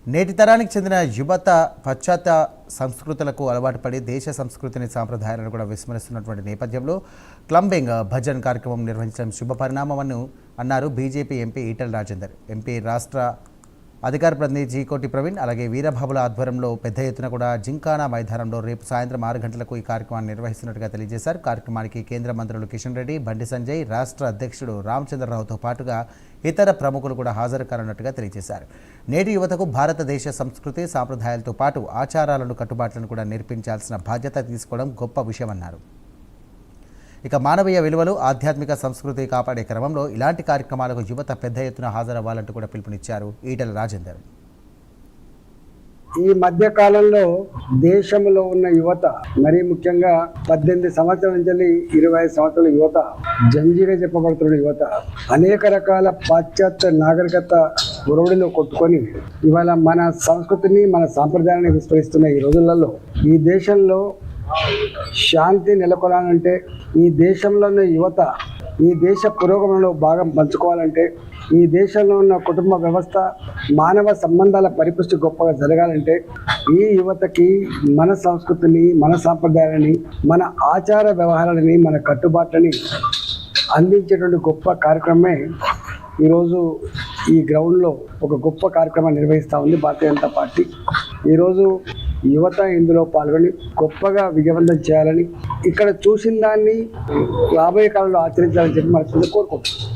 నేటి తరానికి చెందిన యువత పాశ్చాత్య సంస్కృతులకు అలవాటు పడి దేశ సంస్కృతిని సాంప్రదాయాలను కూడా విస్మరిస్తున్నటువంటి నేపథ్యంలో క్లంబింగ్ భజన్ కార్యక్రమం నిర్వహించడం శుభ పరిణామమని అన్నారు BJP MP Etela Rajender. MP రాష్ట్ర అధికార ప్రతినిధి జీకోటి ప్రవీణ్ అలాగే వీరబాబుల ఆధ్వర్యంలో పెద్ద ఎత్తున కూడా జింకానా మైదానంలో రేపు సాయంత్రం 6 గంటలకు ఈ కార్యక్రమాన్ని నిర్వహిస్తున్నట్టుగా తెలియజేశారు. కార్యక్రమానికి కేంద్ర మంత్రులు కిషన్ రెడ్డి, బండి సంజయ్, రాష్ట్ర అధ్యక్షుడు రామచంద్రరావుతో పాటుగా ఇతర ప్రముఖులు కూడా హాజరు కానున్నట్టుగా తెలియజేశారు. నేటి యువతకు భారతదేశ సంస్కృతి సాంప్రదాయాలతో పాటు ఆచారాలను కట్టుబాట్లను కూడా నేర్పించాల్సిన బాధ్యత తీసుకోవడం గొప్ప విషయమన్నారు. ఇక మానవీయ విలువలు, ఆధ్యాత్మిక సంస్కృతి కాపాడే క్రమంలో ఇలాంటి కార్యక్రమాలకు యువత పెద్ద ఎత్తున హాజరవ్వాలంటూ కూడా పిలుపునిచ్చారు ఈటెల రాజేందర్. ఈ మధ్య కాలంలో దేశంలో ఉన్న యువత, మరీ ముఖ్యంగా 18 సంవత్సరాల నుంచి 25 సంవత్సరాల యువత, జంజీగా చెప్పబడుతున్న యువత అనేక రకాల పాశ్చాత్య నాగరికత ఒరవడిలో కొట్టుకొని ఇవాళ మన సంస్కృతిని, మన సాంప్రదాయాన్ని విస్మరిస్తున్న ఈ రోజులలో ఈ దేశంలో శాంతి నెలకొనాలంటే, ఈ దేశంలో ఉన్న యువత ఈ దేశ పురోగమనంలో భాగం పంచుకోవాలంటే, ఈ దేశంలో ఉన్న కుటుంబ వ్యవస్థ, మానవ సంబంధాల పరిపుష్టి గొప్పగా జరగాలంటే ఈ యువతకి మన సంస్కృతిని, మన సాంప్రదాయాలని, మన ఆచార వ్యవహారాలని, మన కట్టుబాట్లని అందించేటువంటి గొప్ప కార్యక్రమమే ఈరోజు ఈ గ్రౌండ్లో ఒక గొప్ప కార్యక్రమాన్ని నిర్వహిస్తూ ఉంది భారతీయ జనతా పార్టీ. ఈరోజు యువత ఇందులో పాల్గొని గొప్పగా విజయవంతం చేయాలని, ఇక్కడ చూసిన దాన్ని రాబోయే కాలంలో ఆచరించాలని చెప్పి మనసు కోరుకుంటున్నాం.